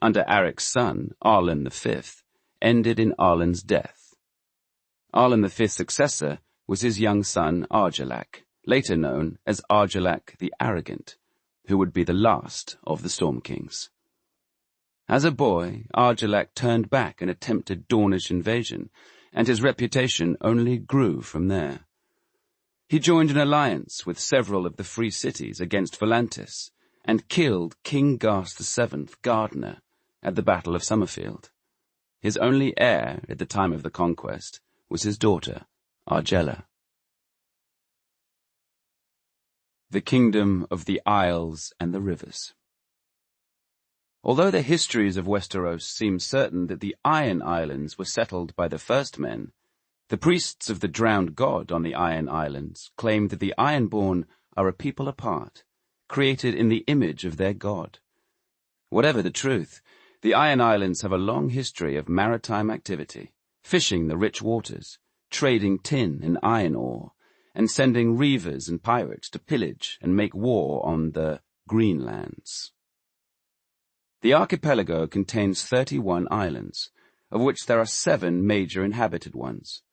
under Arryk's son, Arlen V, ended in Arlen's death. Arlen V's successor was his young son Argilac, later known as Argilac the Arrogant, who would be the last of the Storm Kings. As a boy, Argilac turned back and attempted Dornish invasion, and his reputation only grew from there. He joined an alliance with several of the free cities against Volantis, and killed King Garth VII Gardener at the Battle of Summerfield. His only heir at the time of the conquest was his daughter, Argella. The Kingdom of the Isles and the Rivers. Although the histories of Westeros seem certain that the Iron Islands were settled by the first men, the priests of the drowned god on the Iron Islands claim that the Ironborn are a people apart, created in the image of their god. Whatever the truth, the Iron Islands have a long history of maritime activity, fishing the rich waters, trading tin and iron ore, and sending reavers and pirates to pillage and make war on the Greenlands. The archipelago contains 31 islands, of which there are 7 major inhabited ones.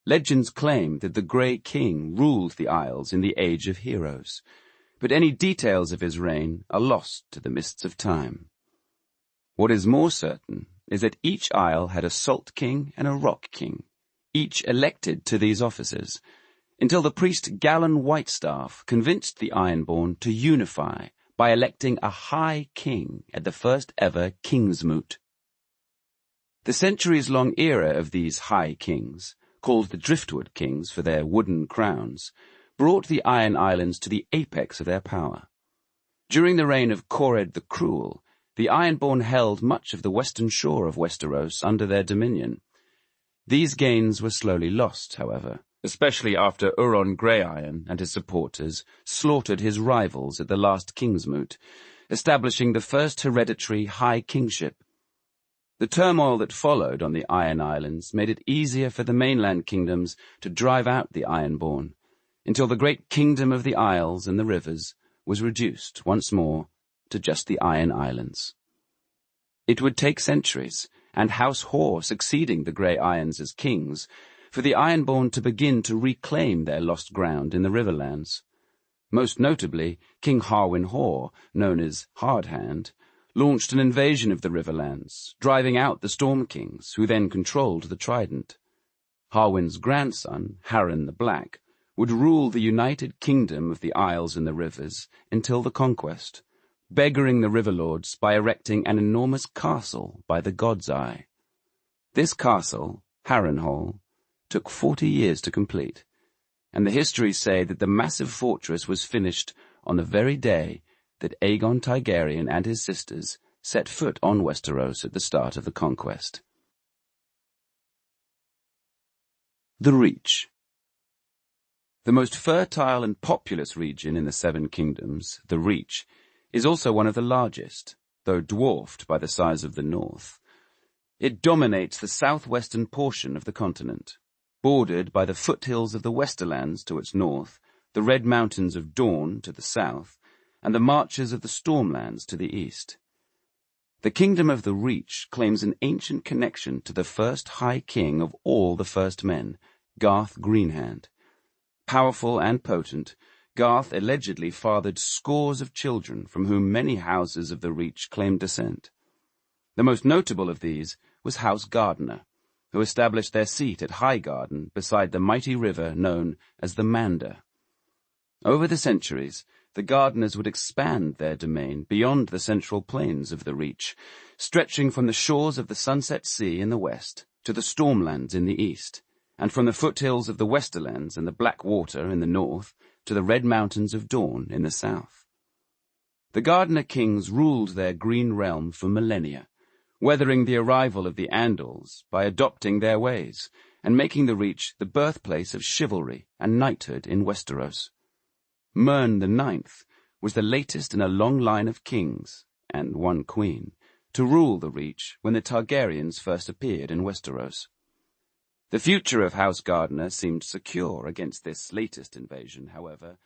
Legends claim that the Grey King ruled the isles in the Age of Heroes, but any details of his reign are lost to the mists of time. What is more certain is that each isle had a Salt King and a Rock King, each elected to these offices, until the priest Gallon Whitestaff convinced the Ironborn to unify by electing a High King at the first ever King's Moot. The centuries-long era of these High Kings, called the Driftwood Kings for their wooden crowns, brought the Iron Islands to the apex of their power. During the reign of Cored the Cruel, the Ironborn held much of the western shore of Westeros under their dominion. These gains were slowly lost, however, especially after Euron Greyiron and his supporters slaughtered his rivals at the last King's Moot, establishing the first hereditary High Kingship. The turmoil that followed on the Iron Islands made it easier for the mainland kingdoms to drive out the Ironborn, until the great kingdom of the Isles and the Rivers was reduced once more to just the Iron Islands. It would take centuries, and House Hoare succeeding the Grey Irons as kings, for the Ironborn to begin to reclaim their lost ground in the Riverlands. Most notably, King Harwin Hoare, known as Hardhand, launched an invasion of the Riverlands, driving out the Storm Kings, who then controlled the Trident. Harwin's grandson, Harren the Black, would rule the united kingdom of the Isles and the Rivers until the conquest, beggaring the Riverlords by erecting an enormous castle by the God's Eye. This castle, Harrenhal, took 40 years to complete, and the histories say that the massive fortress was finished on the very day that Aegon Targaryen and his sisters set foot on Westeros at the start of the conquest. The Reach. The most fertile and populous region in the Seven Kingdoms, the Reach, is also one of the largest, though dwarfed by the size of the north. It dominates the southwestern portion of the continent, bordered by the foothills of the Westerlands to its north, the Red Mountains of Dorne to the south, and the marches of the Stormlands to the east. The Kingdom of the Reach claims an ancient connection to the first High King of all the First Men, Garth Greenhand. Powerful and potent, Garth allegedly fathered scores of children from whom many houses of the Reach claimed descent. The most notable of these was House Gardener, who established their seat at Highgarden beside the mighty river known as the Mander. Over the centuries, the Gardeners would expand their domain beyond the central plains of the Reach, stretching from the shores of the Sunset Sea in the west to the Stormlands in the east, and from the foothills of the Westerlands and the Black Water in the north to the Red Mountains of Dorne in the south. The Gardener kings ruled their green realm for millennia, weathering the arrival of the Andals by adopting their ways and making the Reach the birthplace of chivalry and knighthood in Westeros. Mern IX was the latest in a long line of kings, and one queen, to rule the Reach when the Targaryens first appeared in Westeros. The future of House Gardener seemed secure against this latest invasion, however,